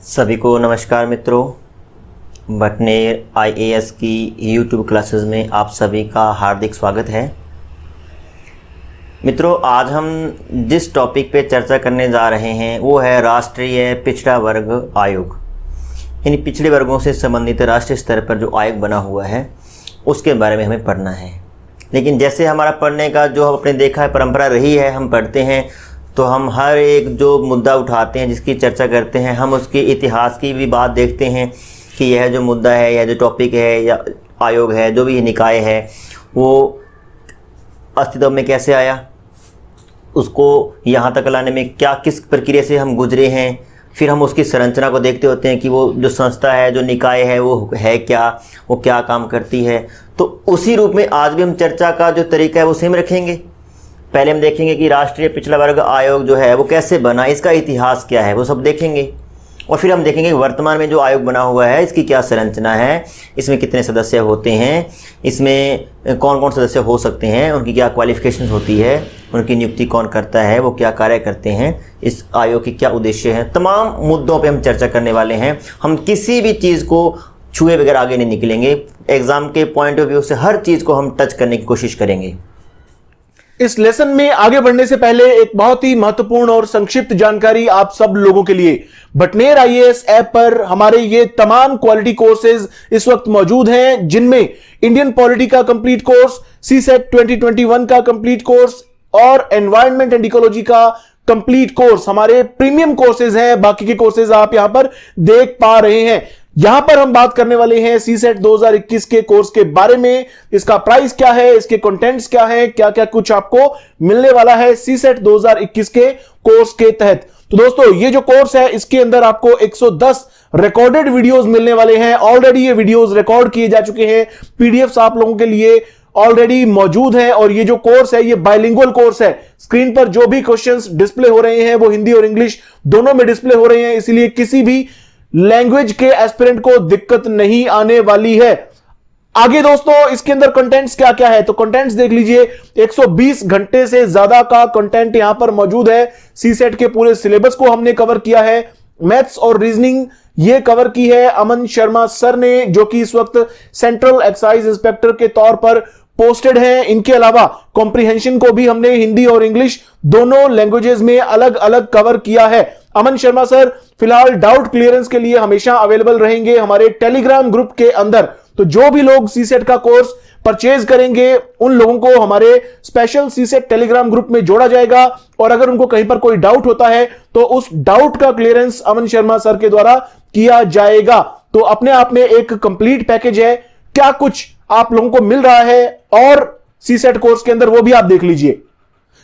सभी को नमस्कार मित्रों। बटनेर आईएएस की यूट्यूब क्लासेस में आप सभी का हार्दिक स्वागत है। मित्रों, आज हम जिस टॉपिक पे चर्चा करने जा रहे हैं वो है राष्ट्रीय पिछड़ा वर्ग आयोग। इन पिछड़े वर्गों से संबंधित राष्ट्रीय स्तर पर जो आयोग बना हुआ है उसके बारे में हमें पढ़ना है। लेकिन जैसे हमारा पढ़ने का जो आपने देखा है परंपरा रही है, हम पढ़ते हैं तो हम हर एक जो मुद्दा उठाते हैं, जिसकी चर्चा करते हैं, हम उसके इतिहास की भी बात देखते हैं कि यह जो मुद्दा है, यह जो टॉपिक है या आयोग है, जो भी निकाय है, वो अस्तित्व में कैसे आया, उसको यहाँ तक लाने में क्या किस प्रक्रिया से हम गुजरे हैं। फिर हम उसकी संरचना को देखते होते हैं कि वो जो संस्था है, जो निकाय है, वो है क्या, वो क्या काम करती है। तो उसी रूप में आज भी हम चर्चा का जो तरीका है वो सेम रखेंगे। पहले हम देखेंगे कि राष्ट्रीय पिछड़ा वर्ग आयोग जो है वो कैसे बना, इसका इतिहास क्या है, वो सब देखेंगे। और फिर हम देखेंगे वर्तमान में जो आयोग बना हुआ है इसकी क्या संरचना है, इसमें कितने सदस्य होते हैं, इसमें कौन कौन सदस्य हो सकते हैं, उनकी क्या क्वालिफिकेशन होती है, उनकी नियुक्ति कौन करता है, वो क्या कार्य करते हैं, इस आयोग के क्या उद्देश्य हैं। तमाम मुद्दों पर हम चर्चा करने वाले हैं। हम किसी भी चीज़ को छुए बगैर आगे नहीं निकलेंगे। एग्जाम के पॉइंट ऑफ व्यू से हर चीज़ को हम टच करने की कोशिश करेंगे। इस लेसन में आगे बढ़ने से पहले एक बहुत ही महत्वपूर्ण और संक्षिप्त जानकारी आप सब लोगों के लिए। बटनेर आईएएस ऐप पर हमारे ये तमाम क्वालिटी कोर्सेज इस वक्त मौजूद हैं, जिनमें इंडियन पॉलिटी का कंप्लीट कोर्स, सीसेट 2021 का कंप्लीट कोर्स और एनवायरनमेंट एंड इकोलॉजी का कंप्लीट कोर्स हमारे प्रीमियम कोर्सेज हैं। बाकी के कोर्सेज आप यहां पर देख पा रहे हैं। यहां पर हम बात करने वाले हैं सीसेट 2021 के कोर्स के बारे में। इसका प्राइस क्या है, इसके कंटेंट्स क्या है, क्या क्या कुछ आपको मिलने वाला है सीसेट 2021 के कोर्स के तहत। तो दोस्तों, ये जो कोर्स है इसके अंदर आपको 110 रिकॉर्डेड वीडियोस मिलने वाले हैं। ऑलरेडी ये वीडियोस रिकॉर्ड किए जा चुके हैं, पीडीएफ्स आप लोगों के लिए ऑलरेडी मौजूद हैं। और ये जो कोर्स है ये बाइलिंगुअल कोर्स है। स्क्रीन पर जो भी क्वेश्चंस डिस्प्ले हो रहे हैं वो हिंदी और इंग्लिश दोनों में डिस्प्ले हो रहे हैं, इसलिए किसी भी लैंग्वेज के एस्पिरेंट को दिक्कत नहीं आने वाली है। आगे दोस्तों, इसके अंदर कंटेंट्स क्या क्या है तो कंटेंट्स देख लीजिए। 120 घंटे से ज्यादा का कंटेंट यहां पर मौजूद है। सीसेट के पूरे सिलेबस को हमने कवर किया है। मैथ्स और रीजनिंग ये कवर की है अमन शर्मा सर ने, जो कि इस वक्त सेंट्रल एक्साइज इंस्पेक्टर के तौर पर पोस्टेड हैं। इनके अलावा कॉम्प्रिहेंशन को भी हमने हिंदी और इंग्लिश दोनों लैंग्वेजेस में अलग अलग कवर किया है। अमन शर्मा सर फिलहाल डाउट क्लियरेंस के लिए हमेशा अवेलेबल रहेंगे हमारे टेलीग्राम ग्रुप के अंदर। तो जो भी लोग सीसेट का कोर्स परचेज करेंगे उन लोगों को हमारे स्पेशल सीसेट टेलीग्राम ग्रुप में जोड़ा जाएगा। और अगर उनको कहीं पर कोई डाउट होता है तो उस डाउट का क्लियरेंस अमन शर्मा सर के द्वारा किया जाएगा। तो अपने आप में एक कंप्लीट पैकेज है। क्या कुछ आप लोगों को मिल रहा है और सीसेट कोर्स के अंदर वो भी आप देख लीजिए।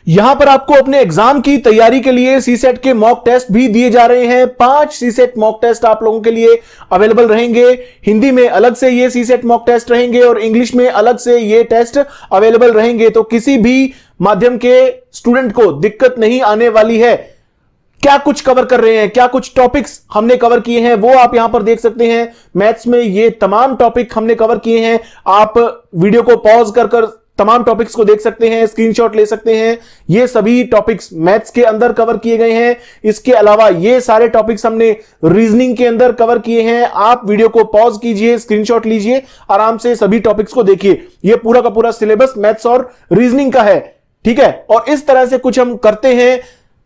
यहां पर आपको अपने एग्जाम की तैयारी के लिए सीसेट के मॉक टेस्ट भी दिए जा रहे हैं। 5 सीसेट मॉक टेस्ट आप लोगों के लिए अवेलेबल रहेंगे। हिंदी में अलग से ये सीसेट मॉक टेस्ट रहेंगे और इंग्लिश में अलग से ये टेस्ट अवेलेबल रहेंगे। तो किसी भी माध्यम के स्टूडेंट को दिक्कत नहीं आने वाली है। क्या कुछ कवर कर रहे हैं, क्या कुछ टॉपिक्स हमने कवर किए हैं वो आप यहां पर देख सकते हैं। मैथ्स में ये तमाम टॉपिक हमने कवर किए हैं। आप वीडियो को पॉज कर तमाम टॉपिक्स को देख सकते हैं, स्क्रीनशॉट ले सकते हैं। ये सभी टॉपिक्स मैथ्स के अंदर कवर किए गए हैं। इसके अलावा ये सारे टॉपिक्स हमने रीजनिंग के अंदर कवर किए हैं। आप वीडियो को पॉज कीजिए, स्क्रीनशॉट लीजिए, आराम से सभी टॉपिक्स को देखिए। ये पूरा का पूरा सिलेबस मैथ्स और रीजनिंग का है, ठीक है। और इस तरह से कुछ हम करते हैं।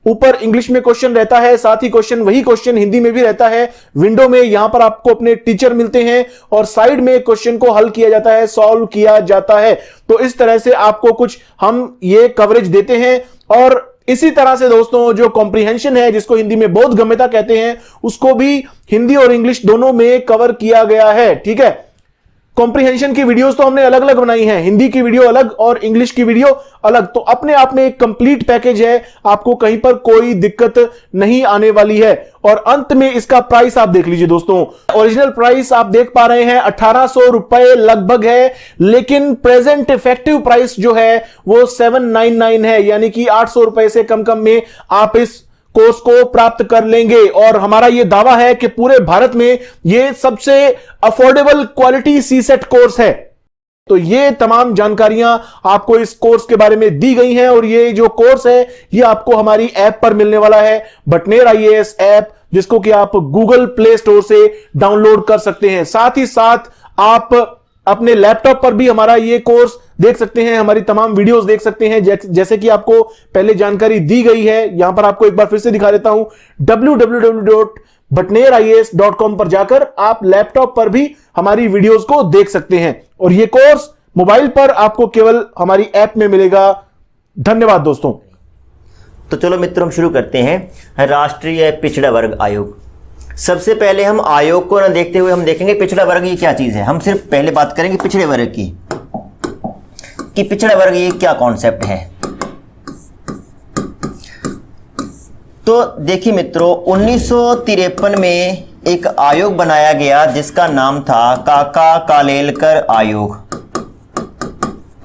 ऊपर इंग्लिश में क्वेश्चन रहता है, साथ ही वही क्वेश्चन हिंदी में भी रहता है। विंडो में यहां पर आपको अपने टीचर मिलते हैं और साइड में क्वेश्चन को हल किया जाता है, सॉल्व किया जाता है। तो इस तरह से आपको कुछ हम ये कवरेज देते हैं। और इसी तरह से दोस्तों, जो कॉम्प्रिहेंशन है, जिसको हिंदी में बोधगम्यता कहते हैं, उसको भी हिंदी और इंग्लिश दोनों में कवर किया गया है, ठीक है। कॉम्प्रिहेंशन की वीडियोस तो हमने अलग अलग बनाई हैं, हिंदी की वीडियो अलग और इंग्लिश की वीडियो अलग। तो अपने आप में एक कंप्लीट पैकेज है, आपको कहीं पर कोई दिक्कत नहीं आने वाली है। और अंत में इसका प्राइस आप देख लीजिए दोस्तों। ओरिजिनल प्राइस आप देख पा रहे हैं 1800 रुपए लगभग है, लेकिन प्रेजेंट इफेक्टिव प्राइस जो है वो 799 है, यानी कि 800 रुपए से कम में आप इस कोर्स को प्राप्त कर लेंगे। और हमारा यह दावा है कि पूरे भारत में यह सबसे अफोर्डेबल क्वालिटी सीसेट कोर्स है। तो ये तमाम जानकारियां आपको इस कोर्स के बारे में दी गई हैं और ये जो कोर्स है ये आपको हमारी ऐप पर मिलने वाला है, बटनेर आईएएस ऐप। जिसको कि आप गूगल प्ले स्टोर से डाउनलोड कर सकते हैं। साथ ही साथ आप अपने लैपटॉप पर भी हमारा ये कोर्स देख सकते हैं, हमारी तमाम वीडियोस देख सकते हैं। जैसे कि आपको पहले जानकारी दी गई है, यहां पर आपको एक बार फिर से दिखा देता हूं, www.bhatnerias.com पर जाकर आप लैपटॉप पर भी हमारी वीडियोस को देख सकते हैं। और ये कोर्स मोबाइल पर आपको केवल हमारी ऐप में मिलेगा। धन्यवाद दोस्तों। तो चलो मित्रों, हम शुरू करते हैं। राष्ट्रीय पिछड़ा वर्ग आयोग। सबसे पहले हम आयोग को न देखते हुए हम देखेंगे पिछड़ा वर्ग ये क्या चीज है। हम सिर्फ पहले बात करेंगे पिछड़े वर्ग की, कि पिछड़ा वर्ग ये क्या कॉन्सेप्ट है। तो देखिए मित्रों, 1953 में एक आयोग बनाया गया जिसका नाम था काका कालेलकर आयोग।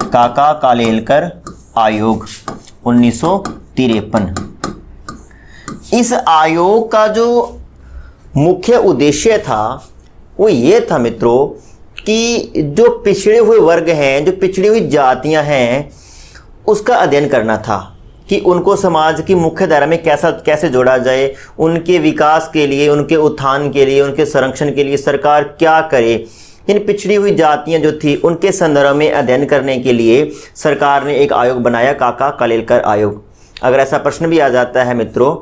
काका कालेलकर आयोग 1953। इस आयोग का जो मुख्य उद्देश्य था वो ये था मित्रों कि जो पिछड़े हुए वर्ग हैं, जो पिछड़ी हुई जातियां हैं, उसका अध्ययन करना था कि उनको समाज की मुख्य धारा में कैसे जोड़ा जाए, उनके विकास के लिए, उनके उत्थान के लिए, उनके संरक्षण के लिए सरकार क्या करे। इन पिछड़ी हुई जातियां जो थी उनके संदर्भ में अध्ययन करने के लिए सरकार ने एक आयोग बनाया, काका कालेलकर आयोग। अगर ऐसा प्रश्न भी आ जाता है मित्रों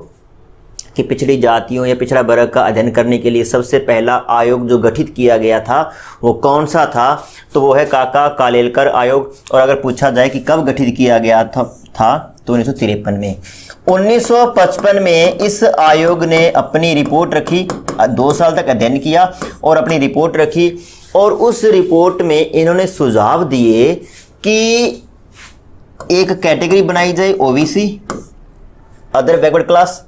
कि पिछड़ी जातियों या पिछड़ा वर्ग का अध्ययन करने के लिए सबसे पहला आयोग जो गठित किया गया था वो कौन सा था, तो वो है काका कालेलकर आयोग। और अगर पूछा जाए कि कब गठित किया गया था तो 1953 में। 1955 में इस आयोग ने अपनी रिपोर्ट रखी, 2 साल तक अध्ययन किया और अपनी रिपोर्ट रखी। और उस रिपोर्ट में इन्होंने सुझाव दिए कि एक कैटेगरी बनाई जाए ओबीसी, अदर बैकवर्ड क्लास,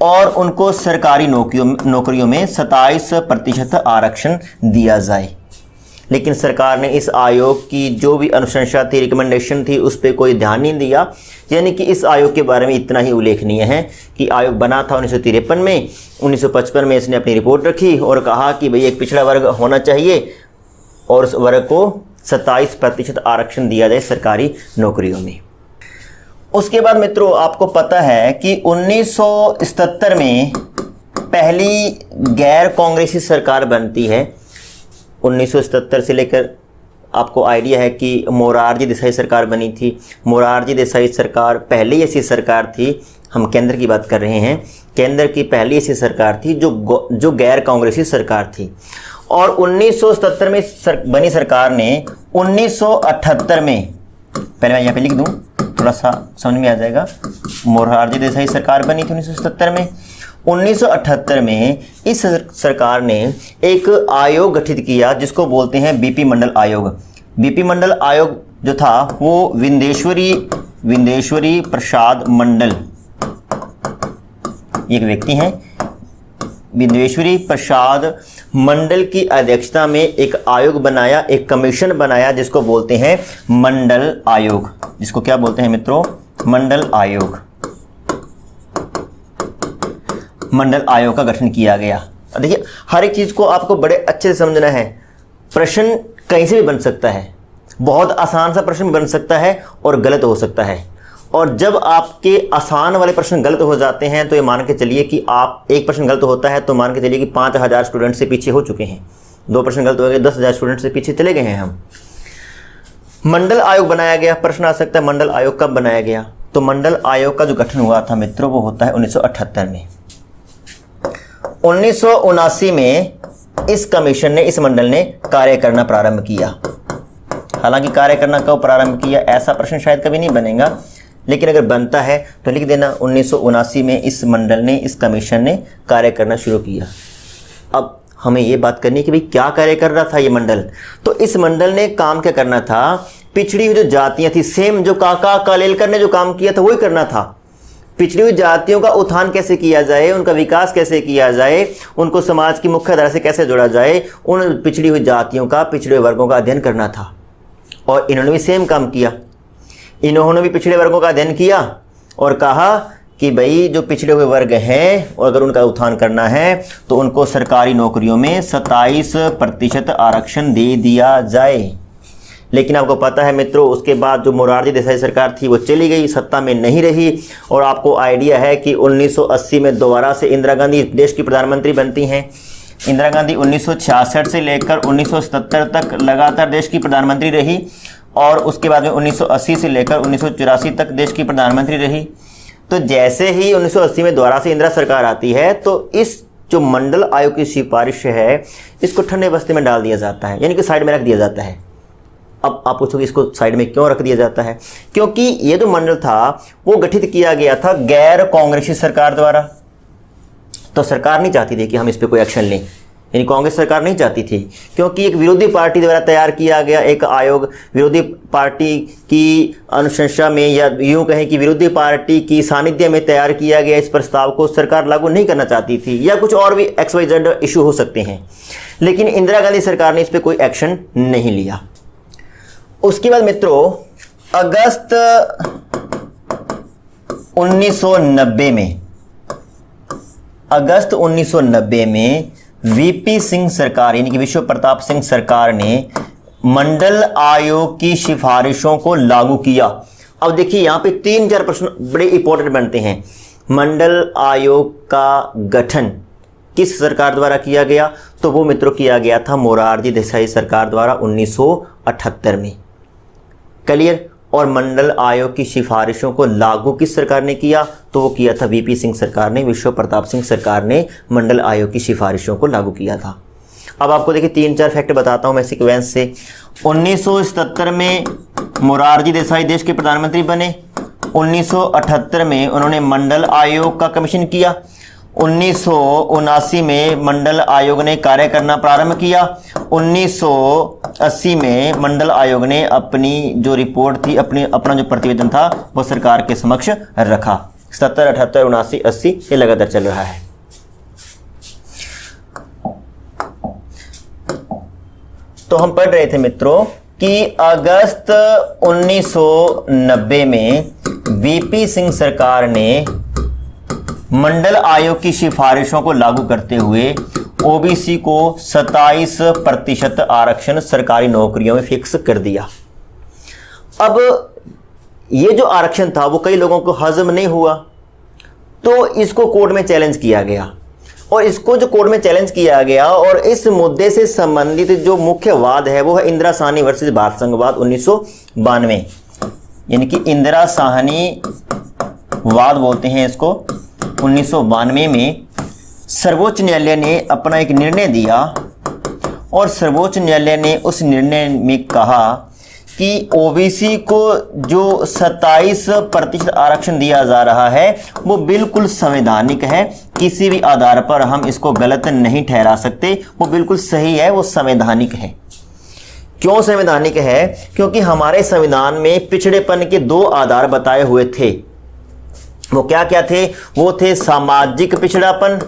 और उनको सरकारी नौकरियों में 27% आरक्षण दिया जाए। लेकिन सरकार ने इस आयोग की जो भी अनुशंसा थी, रिकमेंडेशन थी, उस पर कोई ध्यान नहीं दिया। यानी कि इस आयोग के बारे में इतना ही उल्लेखनीय है कि आयोग बना था 1953 में। 1955 में इसने अपनी रिपोर्ट रखी और कहा कि भाई एक पिछड़ा वर्ग होना चाहिए और उस वर्ग को 27% आरक्षण दिया जाए सरकारी नौकरियों में। उसके बाद मित्रों, आपको पता है कि 1977 में पहली गैर कांग्रेसी सरकार बनती है। 1977 से लेकर आपको आइडिया है कि मोरारजी देसाई सरकार बनी थी। मोरारजी देसाई सरकार पहली ऐसी सरकार थी, हम केंद्र की बात कर रहे हैं, केंद्र की पहली ऐसी सरकार थी जो गैर कांग्रेसी सरकार थी। और 1977 में बनी सरकार ने 1978 में, पहले मैं यहाँ पे लिख दूँ थोड़ा सा समझ में आ जाएगा, मोरारजी देसाई सरकार बनी थी 1977 में। 1978 में इस सरकार ने एक आयोग गठित किया जिसको बोलते हैं बीपी मंडल आयोग। बीपी मंडल आयोग जो था वो विंदेश्वरी प्रसाद मंडल, एक व्यक्ति हैं, विंदेश्वरी प्रसाद मंडल की अध्यक्षता में एक आयोग बनाया, एक कमीशन बनाया जिसको बोलते हैं मंडल आयोग। जिसको क्या बोलते हैं मित्रों? मंडल आयोग। मंडल आयोग का गठन किया गया। देखिए, हर एक चीज को आपको बड़े अच्छे से समझना है। प्रश्न कहीं से भी बन सकता है, बहुत आसान सा प्रश्न बन सकता है और गलत हो सकता है। और जब आपके आसान वाले प्रश्न गलत हो जाते हैं तो ये मान के चलिए कि आप एक प्रश्न गलत होता है तो मान के चलिए कि 5000 स्टूडेंट से पीछे हो चुके हैं। 2 प्रश्न गलत हो गए, 10,000 स्टूडेंट से पीछे चले गए हैं हम। मंडल आयोग बनाया गया। प्रश्न आ सकता है मंडल आयोग कब बनाया गया? तो मंडल आयोग का जो गठन हुआ था मित्रों वो होता है 1978 में। 1979 में इस कमीशन ने, इस मंडल ने कार्य करना प्रारंभ किया। हालांकि कार्य करना कब प्रारंभ किया ऐसा प्रश्न शायद कभी नहीं बनेगा, लेकिन अगर बनता है तो लिख देना 1979 में इस मंडल ने, इस कमीशन ने कार्य करना शुरू किया। अब हमें ये बात करनी है कि भाई क्या कार्य कर रहा था ये मंडल। तो इस मंडल ने काम क्या करना था? पिछड़ी हुई जो जातियां थी, सेम जो काका कालेलकर ने जो काम किया था वही करना था। पिछड़ी हुई जातियों का उत्थान कैसे किया जाए, उनका विकास कैसे किया जाए, उनको समाज की मुख्य धारा से कैसे जोड़ा जाए, उन पिछड़ी हुई जातियों का, पिछड़े वर्गों का अध्ययन करना था। और इन्होंने भी सेम काम किया। इन्होंने भी पिछड़े वर्गों का अध्ययन किया और कहा कि भाई जो पिछड़े हुए वर्ग हैं और अगर उनका उत्थान करना है तो उनको सरकारी नौकरियों में 27% आरक्षण दे दिया जाए। लेकिन आपको पता है मित्रों, उसके बाद जो मोरारजी देसाई सरकार थी वो चली गई, सत्ता में नहीं रही। और आपको आइडिया है कि 1980 में दोबारा से इंदिरा गांधी देश की प्रधानमंत्री बनती हैं। इंदिरा गांधी 1966 से लेकर 1977 तक लगातार देश की प्रधानमंत्री रही और उसके बाद में 1980 से लेकर 1984 तक देश की प्रधानमंत्री रही। तो जैसे ही 1980 में दोबारा से इंदिरा सरकार आती है तो इस जो मंडल आयोग की सिफारिश है इसको ठंडे बस्ते में डाल दिया जाता है, यानी कि साइड में रख दिया जाता है। अब आप पूछोगे इसको साइड में क्यों रख दिया जाता है? क्योंकि ये जो मंडल था वो गठित किया गया था गैर कांग्रेसी सरकार द्वारा। तो सरकार नहीं चाहती थी कि हम इस पर कोई एक्शन लें, यानी कांग्रेस सरकार नहीं चाहती थी, क्योंकि एक विरोधी पार्टी द्वारा तैयार किया गया एक आयोग, विरोधी पार्टी की अनुशंसा में या यूं कहें कि विरोधी पार्टी की सानिध्य में तैयार किया गया इस प्रस्ताव को सरकार लागू नहीं करना चाहती थी, या कुछ और भी XYZ इशू हो सकते हैं। लेकिन इंदिरा गांधी सरकार ने इस पर कोई एक्शन नहीं लिया। उसके बाद मित्रों अगस्त 1990 में वीपी सिंह सरकार यानी कि विश्व प्रताप सिंह सरकार ने मंडल आयोग की सिफारिशों को लागू किया। अब देखिए यहां पे 3-4 प्रश्न बड़े इंपॉर्टेंट बनते हैं। मंडल आयोग का गठन किस सरकार द्वारा किया गया? तो वो मित्रों किया गया था मोरारजी देसाई सरकार द्वारा 1978 में। क्लियर? और मंडल आयोग की सिफारिशों को लागू किस सरकार ने किया? तो वो किया था वीपी सिंह सरकार ने, विश्व प्रताप सिंह सरकार ने मंडल आयोग की सिफारिशों को लागू किया था। अब आपको देखिए 3-4 फैक्ट बताता हूं मैं सीक्वेंस से। 1977 में मोरारजी देसाई देश के प्रधानमंत्री बने। 1978 में उन्होंने मंडल आयोग का कमीशन किया। 1979 में मंडल आयोग ने कार्य करना प्रारंभ किया। 1980 में मंडल आयोग ने अपनी जो रिपोर्ट थी, अपना जो प्रतिवेदन था वो सरकार के समक्ष रखा। 77, 78, 79, 80 ये लगातार चल रहा है। तो हम पढ़ रहे थे मित्रों कि अगस्त 1990 में वीपी सिंह सरकार ने मंडल आयोग की सिफारिशों को लागू करते हुए ओबीसी को 27% आरक्षण सरकारी नौकरियों में फिक्स कर दिया। अब ये जो आरक्षण था वो कई लोगों को हजम नहीं हुआ, तो इसको कोर्ट में चैलेंज किया गया। और इसको जो कोर्ट में चैलेंज किया गया और इस मुद्दे से संबंधित जो मुख्य वाद है वो है इंदिरा साहनी वर्सेस भारत संघवाद 1992, यानी कि इंदिरा साहनी वाद बोलते हैं इसको। 1992 में सर्वोच्च न्यायालय ने अपना एक निर्णय दिया और सर्वोच्च न्यायालय ने उस निर्णय में कहा कि ओबीसी को जो 27% आरक्षण दिया जा रहा है वो बिल्कुल संवैधानिक है। किसी भी आधार पर हम इसको गलत नहीं ठहरा सकते, वो बिल्कुल सही है, वो संवैधानिक है। क्यों संवैधानिक है? क्योंकि हमारे संविधान में पिछड़ेपन के 2 आधार बताए हुए थे। वो क्या क्या थे? वो थे सामाजिक पिछड़ापन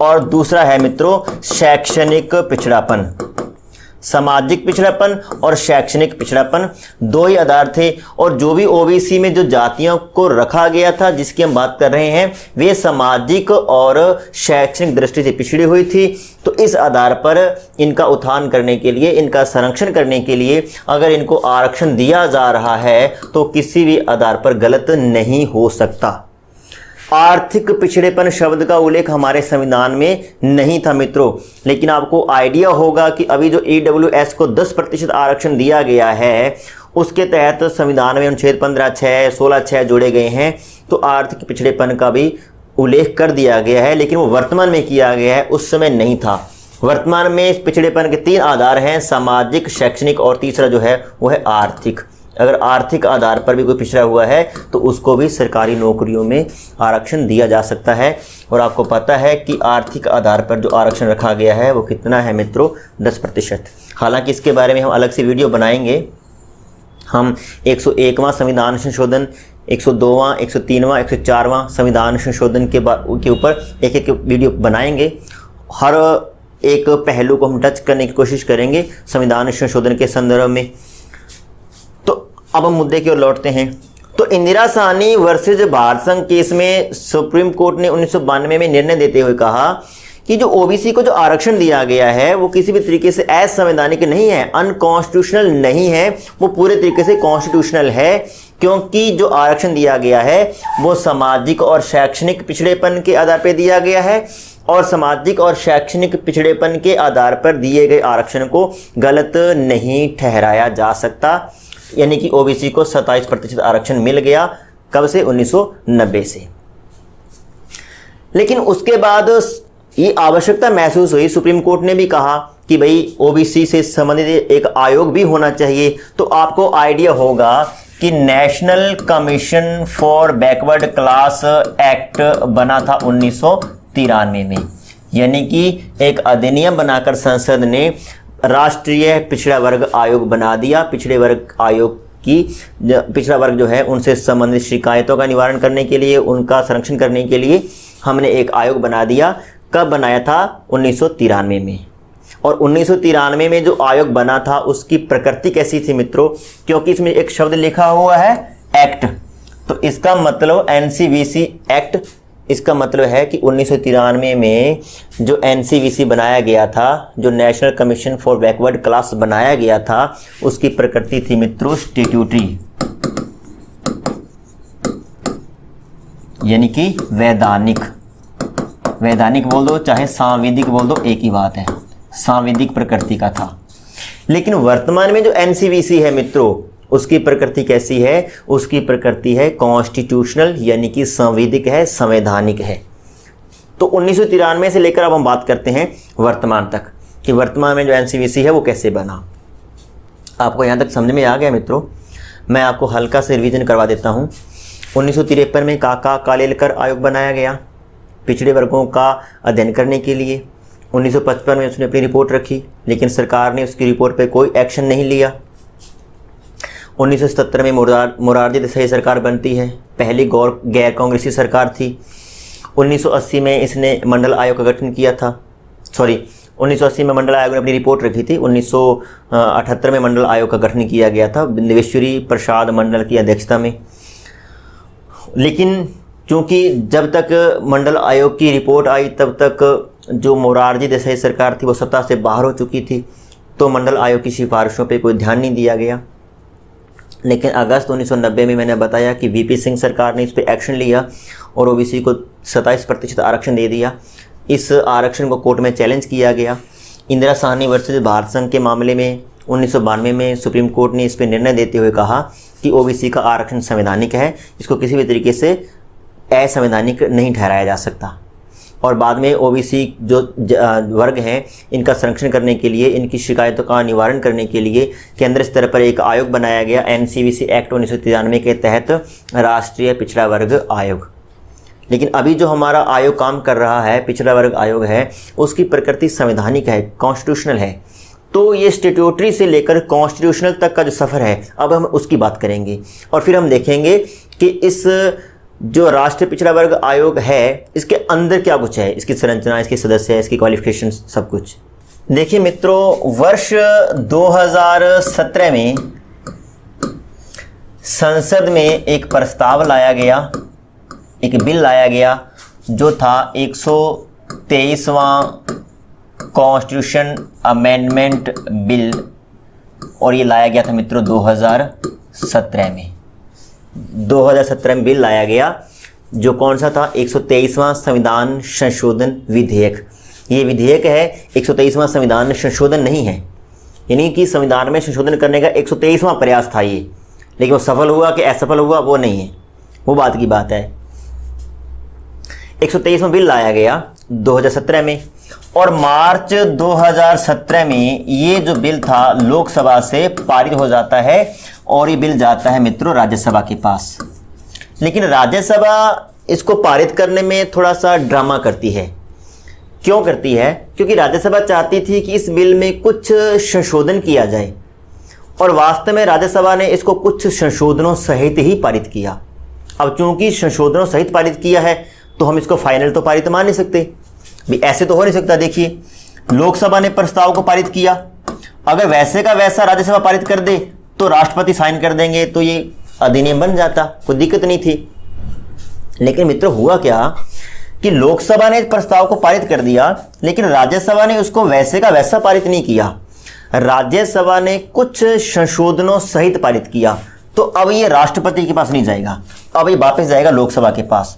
और दूसरा है मित्रों शैक्षणिक पिछड़ापन। सामाजिक पिछड़ापन और शैक्षणिक पिछड़ापन 2 ही आधार थे। और जो भी ओबीसी में जो जातियों को रखा गया था जिसकी हम बात कर रहे हैं वे सामाजिक और शैक्षणिक दृष्टि से पिछड़ी हुई थी। तो इस आधार पर इनका उत्थान करने के लिए, इनका संरक्षण करने के लिए अगर इनको आरक्षण दिया जा रहा है तो किसी भी आधार पर गलत नहीं हो सकता। आर्थिक पिछड़ेपन शब्द का उल्लेख हमारे संविधान में नहीं था मित्रों, लेकिन आपको आइडिया होगा कि अभी जो ईडब्ल्यूएस को 10% आरक्षण दिया गया है उसके तहत संविधान में अनुच्छेद 15(6), 16(6) जोड़े गए हैं। तो आर्थिक पिछड़ेपन का भी उल्लेख कर दिया गया है, लेकिन वो वर्तमान में किया गया है, उस समय नहीं था। वर्तमान में इस पिछड़ेपन के 3 आधार हैं, सामाजिक, शैक्षणिक और तीसरा जो है वो है आर्थिक। अगर आर्थिक आधार पर भी कोई पिछड़ा हुआ है तो उसको भी सरकारी नौकरियों में आरक्षण दिया जा सकता है। और आपको पता है कि आर्थिक आधार पर जो आरक्षण रखा गया है वो कितना है मित्रों? 10%। हालांकि इसके बारे में हम अलग से वीडियो बनाएंगे। हम 101वां संविधान संशोधन, 102वां, 103वां, 104वां संविधान संशोधन के ऊपर एक वीडियो बनाएंगे। हर एक पहलू को हम टच करने की कोशिश करेंगे संविधान संशोधन के संदर्भ में। अब हम मुद्दे की ओर लौटते हैं। तो इंदिरा साहनी वर्सेस भारत संघ केस में सुप्रीम कोर्ट ने 1992 में निर्णय देते हुए कहा कि जो ओबीसी को जो आरक्षण दिया गया है वो किसी भी तरीके से असंवैधानिक नहीं है, अनकॉन्स्टिट्यूशनल नहीं है, वो पूरे तरीके से कॉन्स्टिट्यूशनल है, क्योंकि जो आरक्षण दिया गया है वो सामाजिक और शैक्षणिक पिछड़ेपन के आधार पर दिया गया है, और सामाजिक और शैक्षणिक पिछड़ेपन के आधार पर दिए गए आरक्षण को गलत नहीं ठहराया जा सकता। यानी कि ओबीसी को 27% आरक्षण मिल गया, कब से? 1990 से। लेकिन उसके बाद ये आवश्यकता महसूस हुई, सुप्रीम कोर्ट ने भी कहा कि भाई ओबीसी से संबंधित एक आयोग भी होना चाहिए। तो आपको आइडिया होगा कि national commission for backward class act बना था 1993 में, यानी कि एक अधिनियम बनाकर संसद ने राष्ट्रीय पिछड़ा वर्ग आयोग बना दिया। पिछड़े वर्ग आयोग की पिछड़ा वर्ग जो है उनसे संबंधित शिकायतों का निवारण करने के लिए, उनका संरक्षण करने के लिए हमने एक आयोग बना दिया। कब बनाया था? 1993 में। और 1993 में जो आयोग बना था उसकी प्रकृति कैसी थी मित्रों? क्योंकि इसमें एक शब्द लिखा हुआ है एक्ट, तो इसका मतलब एनसीवीसी एक्ट, इसका मतलब है कि 1993 में जो एनसीवीसी बनाया गया था, जो national commission for backward class बनाया गया था, उसकी प्रकृति थी मित्रों स्टैट्यूटरी, यानी कि वैधानिक। वैधानिक बोल दो चाहे सांविधिक बोल दो, एक ही बात है, सांविधिक प्रकृति का था। लेकिन वर्तमान में जो एनसीवीसी है मित्रों, उसकी प्रकृति कैसी है? उसकी प्रकृति है कॉन्स्टिट्यूशनल, यानी कि संवैधिक है, संवैधानिक है। तो 1993 से लेकर अब हम बात करते हैं वर्तमान तक कि वर्तमान में जो एनसीवीसी है वो कैसे बना। आपको यहाँ तक समझ में आ गया मित्रों? मैं आपको हल्का से रिवीजन करवा देता हूँ। 1953 में काका कालेलकर आयोग बनाया गया पिछड़े वर्गों का अध्ययन करने के लिए। 1955 में उसने अपनी रिपोर्ट रखी, लेकिन सरकार ने उसकी रिपोर्ट पर कोई एक्शन नहीं लिया। 1977 में मोरारजी देसाई सरकार बनती है, पहली गैर कांग्रेसी सरकार थी। 1980 में इसने मंडल आयोग का गठन किया था। 1980 में मंडल आयोग ने अपनी रिपोर्ट रखी थी। 1978 में मंडल आयोग का गठन किया गया था बिंदेश्वरी प्रसाद मंडल की अध्यक्षता में। लेकिन चूँकि जब तक मंडल आयोग की रिपोर्ट आई तब तक जो मोरारजी देसाई सरकार थी वो सत्ता से बाहर हो चुकी थी, तो मंडल आयोग की सिफारिशों पे कोई ध्यान नहीं दिया गया। लेकिन अगस्त 1990 में मैंने बताया कि वीपी सिंह सरकार ने इस पर एक्शन लिया और ओबीसी को 27% आरक्षण दे दिया। इस आरक्षण को कोर्ट में चैलेंज किया गया। इंदिरा साहनी वर्सेस भारत संघ के मामले में 1992 में सुप्रीम कोर्ट ने इस पर निर्णय देते हुए कहा कि ओबीसी का आरक्षण संवैधानिक है, इसको किसी भी तरीके से असंवैधानिक नहीं ठहराया जा सकता। और बाद में ओबीसी जो वर्ग हैं इनका संरक्षण करने के लिए, इनकी शिकायतों का निवारण करने के लिए केंद्र स्तर पर एक आयोग बनाया गया, एनसीवीसी एक्ट 1993 के तहत राष्ट्रीय पिछड़ा वर्ग आयोग। लेकिन अभी जो हमारा आयोग काम कर रहा है, पिछड़ा वर्ग आयोग है, उसकी प्रकृति संवैधानिक है, कॉन्स्टिट्यूशनल है। तो ये स्टैट्यूटरी से लेकर कॉन्स्टिट्यूशनल तक का जो सफ़र है, अब हम उसकी बात करेंगे और फिर हम देखेंगे कि इस जो राष्ट्रीय पिछड़ा वर्ग आयोग है इसके अंदर क्या कुछ है, इसकी संरचना, इसके सदस्य, इसकी क्वालिफिकेशन, सब कुछ। देखिए मित्रों, वर्ष 2017 में संसद में एक प्रस्ताव लाया गया, एक बिल लाया गया जो था 123वां कॉन्स्टिट्यूशन अमेंडमेंट बिल, और ये लाया गया था मित्रों 2017 में। 2017 में बिल लाया गया जो कौन सा था? 123वां संविधान संशोधन विधेयक। ये विधेयक है, 123वां संविधान संशोधन नहीं है, यानी कि संविधान में संशोधन करने का 123वां प्रयास था ये, लेकिन वो सफल हुआ कि असफल हुआ वो नहीं है, वो बात की बात है। 123वां बिल लाया गया 2017 में, और मार्च 2017 में ये जो बिल था लोकसभा से पारित हो जाता है और ये बिल जाता है मित्रों राज्यसभा के पास। लेकिन राज्यसभा इसको पारित करने में थोड़ा सा ड्रामा करती है। क्यों करती है? क्योंकि राज्यसभा चाहती थी कि इस बिल में कुछ संशोधन किया जाए, और वास्तव में राज्यसभा ने इसको कुछ संशोधनों सहित ही पारित किया। अब चूंकि संशोधनों सहित पारित किया है तो हम इसको फाइनल तो पारित मान नहीं सकते भी, ऐसे तो हो नहीं सकता। देखिए, लोकसभा ने प्रस्ताव को पारित किया, अगर वैसे का वैसा राज्यसभा पारित कर दे तो राष्ट्रपति साइन कर देंगे तो ये अधिनियम बन जाता, कोई दिक्कत नहीं थी। लेकिन मित्रों हुआ क्या कि लोकसभा ने प्रस्ताव को पारित कर दिया, लेकिन राज्यसभा ने उसको वैसे का वैसा पारित नहीं किया। राज्यसभा ने कुछ संशोधनों सहित पारित किया। तो अब ये राष्ट्रपति के पास नहीं जाएगा, अब ये वापस जाएगा लोकसभा के पास,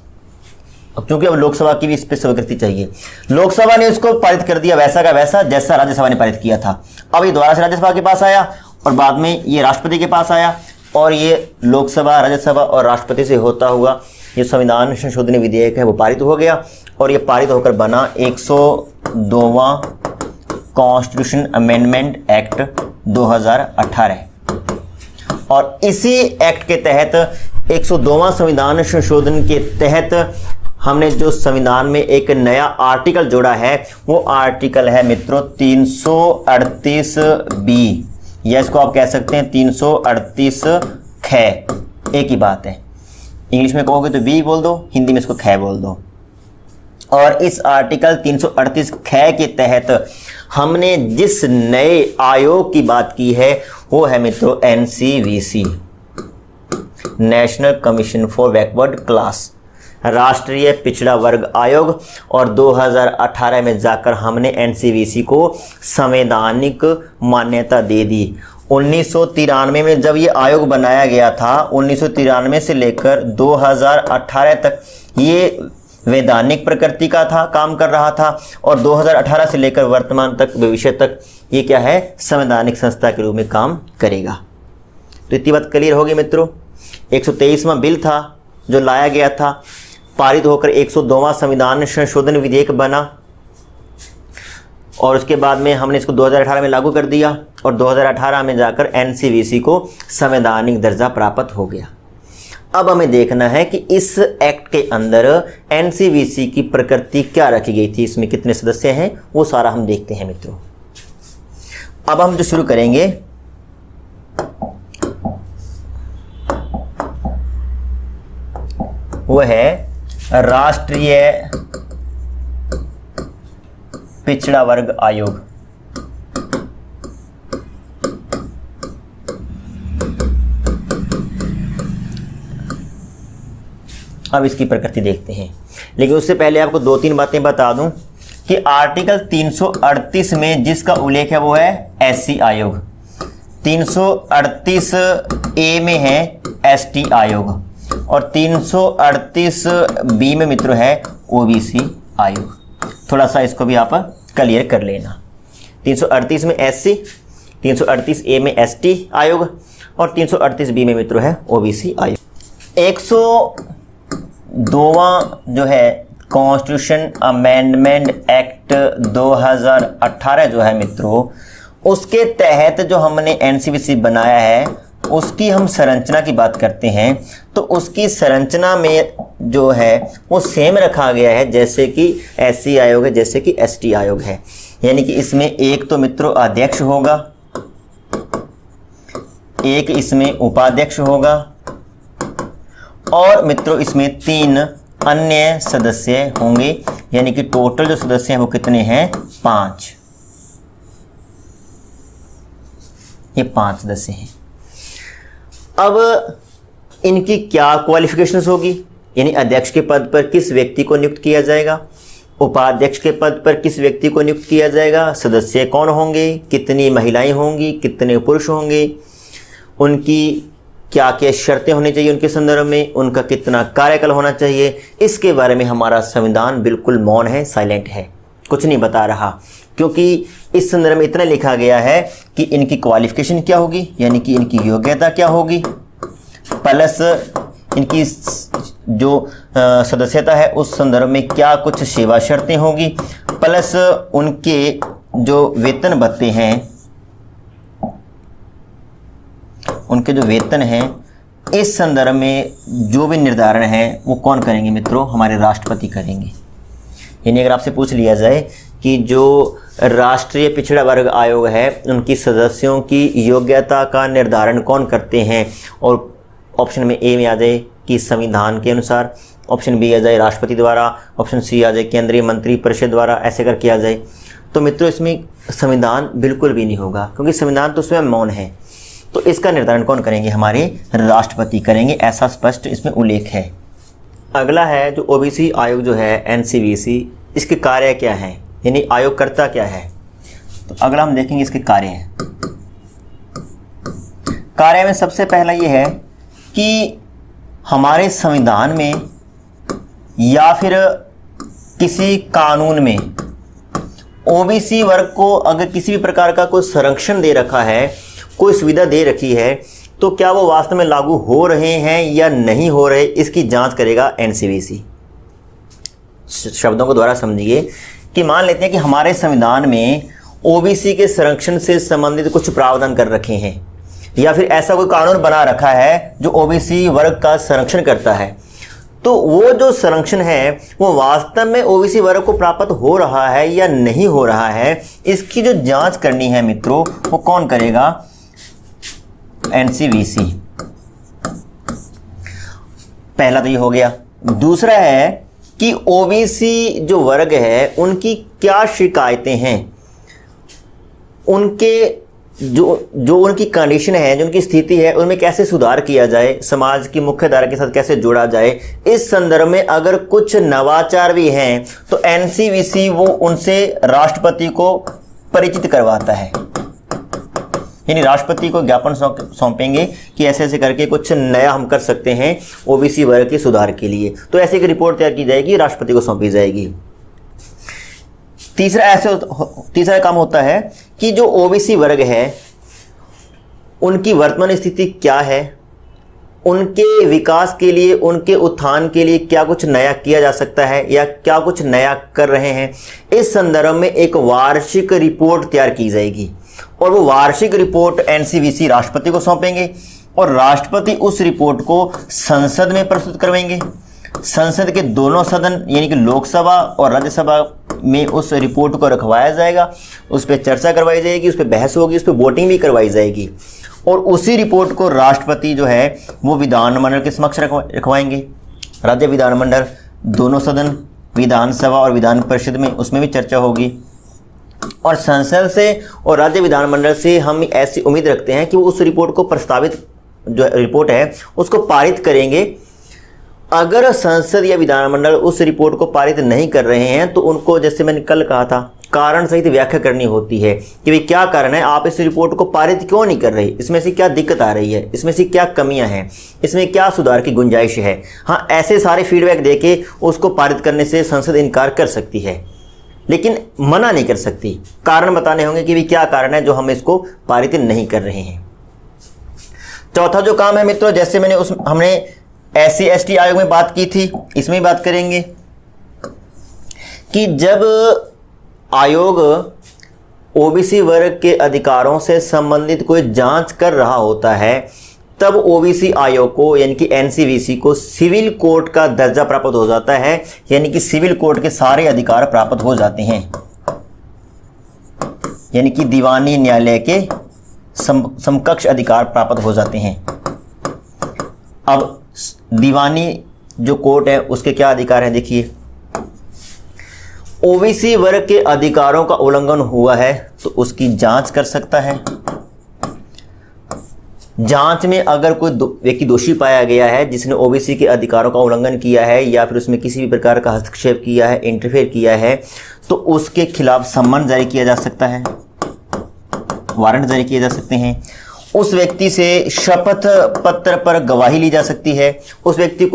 क्योंकि अब लोकसभा की भी इस पर स्वीकृति चाहिए। लोकसभा ने उसको पारित कर दिया वैसा का वैसा जैसा राज्यसभा ने पारित किया था। अब ये दोबारा से राज्यसभा के पास आया और बाद में ये राष्ट्रपति के पास आया, और ये लोकसभा, राज्यसभा और राष्ट्रपति से होता हुआ ये संविधान संशोधन विधेयक है वो पारित हो गया, और ये पारित होकर बना 102वां कॉन्स्टिट्यूशन अमेंडमेंट एक्ट 2018। और इसी एक्ट के तहत 102वां संविधान संशोधन के तहत हमने जो संविधान में एक नया आर्टिकल जोड़ा है वो आर्टिकल है मित्रों 338 बी, या इसको आप कह सकते हैं 338 ख। एक ही बात है, इंग्लिश में कहोगे तो बी बोल दो, हिंदी में इसको ख बोल दो। और इस आर्टिकल 338 ख के तहत हमने जिस नए आयोग की बात की है वो है मित्रों NCVC, national commission for backward class, राष्ट्रीय पिछड़ा वर्ग आयोग। और 2018 में जाकर हमने NCVC को संवैधानिक मान्यता दे दी। 1993 में जब ये आयोग बनाया गया था, 1993 से लेकर 2018 तक ये वैधानिक प्रकृति का था, काम कर रहा था, और 2018 से लेकर वर्तमान तक, भविष्य तक ये क्या है, संवैधानिक संस्था के रूप में काम करेगा। तो इतनी बात क्लियर होगी मित्रों। 123वां बिल था जो लाया गया था, पारित होकर 102वां संविधान संशोधन विधेयक बना, और उसके बाद में हमने इसको 2018 में लागू कर दिया, और 2018 में जाकर NCVC को संवैधानिक दर्जा प्राप्त हो गया। अब हमें देखना है कि इस एक्ट के अंदर NCVC की प्रकृति क्या रखी गई थी, इसमें कितने सदस्य हैं, वो सारा हम देखते हैं मित्रों। अब हम जो शुरू करेंगे वो है राष्ट्रीय पिछड़ा वर्ग आयोग। अब इसकी प्रकृति देखते हैं, लेकिन उससे पहले आपको दो तीन बातें बता दूं कि आर्टिकल 338 में जिसका उल्लेख है वो है SC आयोग, 338 ए में है ST आयोग, और 338 बी में मित्रों है OBC आयोग। थोड़ा सा इसको भी आप क्लियर कर लेना। 338 में SC, 338 ए में ST आयोग, और 338 बी में मित्रों है OBC आयोग। 102वां जो है कॉन्स्टिट्यूशन अमेंडमेंट एक्ट 2018 जो है मित्रों, उसके तहत जो हमने NCVC बनाया है उसकी हम संरचना की बात करते हैं। तो उसकी संरचना में जो है वो सेम रखा गया है जैसे कि SC आयोग है, जैसे कि ST आयोग है। यानी कि इसमें एक तो मित्रों अध्यक्ष होगा, एक इसमें उपाध्यक्ष होगा, और मित्रों इसमें 3 अन्य सदस्य होंगे। यानी कि टोटल जो सदस्य हैं वो कितने हैं, 5। ये 5 सदस्य हैं। अब इनकी क्या क्वालिफिकेशंस होगी, यानी अध्यक्ष के पद पर किस व्यक्ति को नियुक्त किया जाएगा, उपाध्यक्ष के पद पर किस व्यक्ति को नियुक्त किया जाएगा, सदस्य कौन होंगे, कितनी महिलाएं होंगी, कितने पुरुष होंगे, उनकी क्या क्या शर्तें होनी चाहिए उनके संदर्भ में, उनका कितना कार्यकाल होना चाहिए, इसके बारे में हमारा संविधान बिल्कुल मौन है, साइलेंट है, कुछ नहीं बता रहा। क्योंकि इस संदर्भ में इतना लिखा गया है कि इनकी क्वालिफिकेशन क्या होगी, यानी कि इनकी योग्यता क्या होगी, प्लस इनकी जो सदस्यता है उस संदर्भ में क्या कुछ सेवा शर्तें होगी, प्लस उनके जो वेतन भत्ते हैं, उनके जो वेतन हैं, इस संदर्भ में जो भी निर्धारण है वो कौन करेंगे मित्रों, हमारे राष्ट्रपति करेंगे। यानी अगर आपसे पूछ लिया जाए कि जो राष्ट्रीय पिछड़ा वर्ग आयोग है उनकी सदस्यों की योग्यता का निर्धारण कौन करते हैं, और ऑप्शन में ए में आ जाए कि संविधान के अनुसार, ऑप्शन बी आ जाए राष्ट्रपति द्वारा, ऑप्शन सी आ जाए केंद्रीय मंत्री परिषद द्वारा, ऐसे करके आ जाए, तो मित्रों इसमें संविधान बिल्कुल भी नहीं होगा, क्योंकि संविधान तो स्वयं मौन है। तो इसका निर्धारण कौन करेंगे, हमारे राष्ट्रपति करेंगे, ऐसा स्पष्ट इसमें उल्लेख है। अगला है जो ओबीसी आयोग जो है एनसीवीसी, इसके कार्य क्या हैं, यानी आयोग करता क्या है। तो अगला हम देखेंगे इसके कार्य हैं। कार्य में सबसे पहला ये है कि हमारे संविधान में या फिर किसी कानून में ओबीसी वर्ग को अगर किसी भी प्रकार का कोई संरक्षण दे रखा है, कोई सुविधा दे रखी है, तो क्या वो वास्तव में लागू हो रहे हैं या नहीं हो रहे, इसकी जांच करेगा एनसीवीसी। शब्दों को दोबारा समझिए कि मान लेते हैं कि हमारे संविधान में ओबीसी के संरक्षण से संबंधित कुछ प्रावधान कर रखे हैं या फिर ऐसा कोई कानून बना रखा है जो ओबीसी वर्ग का संरक्षण करता है, तो वो जो संरक्षण है वो वास्तव में ओबीसी वर्ग को प्राप्त हो रहा है या नहीं हो रहा है, इसकी जो जांच करनी है मित्रों, वो कौन करेगा, एनसीवीसी। पहला तो ये हो गया। दूसरा है कि ओबीसी जो वर्ग है उनकी क्या शिकायतें हैं, उनके जो उनकी कंडीशन है, जो उनकी स्थिति है, उनमें कैसे सुधार किया जाए, समाज की मुख्य धारा के साथ कैसे जोड़ा जाए। इस संदर्भ में अगर कुछ नवाचार भी हैं तो एनसीवीसी वो उनसे राष्ट्रपति को परिचित करवाता है, यानी राष्ट्रपति को ज्ञापन सौंपेंगे कि ऐसे ऐसे करके कुछ नया हम कर सकते हैं ओबीसी वर्ग के सुधार के लिए। तो ऐसे एक रिपोर्ट तैयार की जाएगी, राष्ट्रपति को सौंपी जाएगी। तीसरा काम होता है कि जो ओबीसी वर्ग है उनकी वर्तमान स्थिति क्या है, उनके विकास के लिए, उनके उत्थान के लिए क्या कुछ नया किया जा सकता है या क्या कुछ नया कर रहे हैं, इस संदर्भ में एक वार्षिक रिपोर्ट तैयार की जाएगी और वो वार्षिक रिपोर्ट एनसीवीसी राष्ट्रपति को सौंपेंगे और राष्ट्रपति उस रिपोर्ट को संसद में प्रस्तुत करवाएंगे। संसद के दोनों सदन यानी कि लोकसभा और राज्यसभा में उस रिपोर्ट को रखवाया जाएगा, उस पर चर्चा करवाई जाएगी, उस पर बहस होगी, उस पर वोटिंग भी करवाई जाएगी और उसी रिपोर्ट को राष्ट्रपति जो है वो विधानमंडल के समक्ष रखवाएंगे। राज्य विधानमंडल, दोनों सदन, विधानसभा और विधान परिषद में उसमें भी चर्चा होगी और संसद से और राज्य विधानमंडल से हम ऐसी उम्मीद रखते हैं कि वो उस रिपोर्ट को प्रस्तावित जो रिपोर्ट है उसको पारित करेंगे। अगर संसद या विधानमंडल उस रिपोर्ट को पारित नहीं कर रहे हैं तो उनको, जैसे मैंने कल कहा था, कारण सहित व्याख्या करनी होती है कि भाई क्या कारण है, आप इस रिपोर्ट को पारित क्यों नहीं कर रहे, इसमें से क्या दिक्कत आ रही है, इसमें से क्या कमियां हैं, इसमें क्या सुधार की गुंजाइश है। हाँ, ऐसे सारे फीडबैक देके उसको पारित करने से संसद इनकार कर सकती है, लेकिन मना नहीं कर सकती। कारण बताने होंगे कि भाई क्या कारण है जो हम इसको पारित नहीं कर रहे हैं। चौथा जो काम है मित्रों, जैसे हमने SC/ST आयोग में बात की थी, इसमें भी बात करेंगे कि जब आयोग ओबीसी वर्ग के अधिकारों से संबंधित कोई जांच कर रहा होता है तब ओबीसी आयोग को यानी कि एनसीवीसी को सिविल कोर्ट का दर्जा प्राप्त हो जाता है, यानी कि सिविल कोर्ट के सारे अधिकार प्राप्त हो जाते हैं, यानी कि दीवानी न्यायालय के समकक्ष अधिकार प्राप्त हो जाते हैं। अब दीवानी जो कोर्ट है उसके क्या अधिकार हैं, देखिए, ओबीसी वर्ग के अधिकारों का उल्लंघन हुआ है तो उसकी जांच कर सकता है। जांच में अगर कोई व्यक्ति दोषी पाया गया है जिसने ओबीसी के अधिकारों का उल्लंघन किया है या फिर उसमें किसी भी प्रकार का हस्तक्षेप किया है, इंटरफेयर किया है, तो उसके खिलाफ सम्मन जारी किया जा सकता है, वारंट जारी किए जा सकते हैं। उस व्यक्ति से शपथ पत्र पर गवाही ली जा सकती है, उस व्यक्ति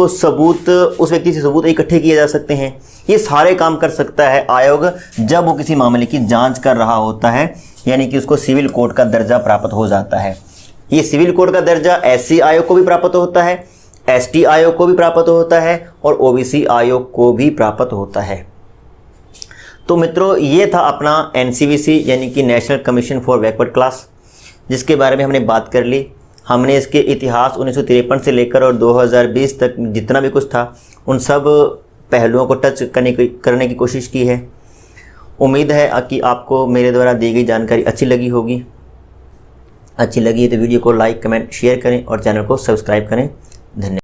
से सबूत इकट्ठे किए जा सकते हैं। ये सारे काम कर सकता है आयोग जब वो किसी मामले की जांच कर रहा होता है, यानी कि उसको सिविल कोर्ट का दर्जा प्राप्त हो जाता है। ये सिविल कोर्ट का दर्जा SC आयोग को भी प्राप्त होता है, ST आयोग को भी प्राप्त होता है और OBC आयोग को भी प्राप्त होता है। तो मित्रों, ये था अपना NCVC यानी कि national commission for backward class, जिसके बारे में हमने बात कर ली। हमने इसके इतिहास 1953 से लेकर और 2020 तक जितना भी कुछ था उन सब पहलुओं को टच करने की कोशिश की है। उम्मीद है कि आपको मेरे द्वारा दी गई जानकारी अच्छी लगी होगी। अच्छी लगी है तो वीडियो को लाइक, कमेंट, शेयर करें और चैनल को सब्सक्राइब करें। धन्यवाद।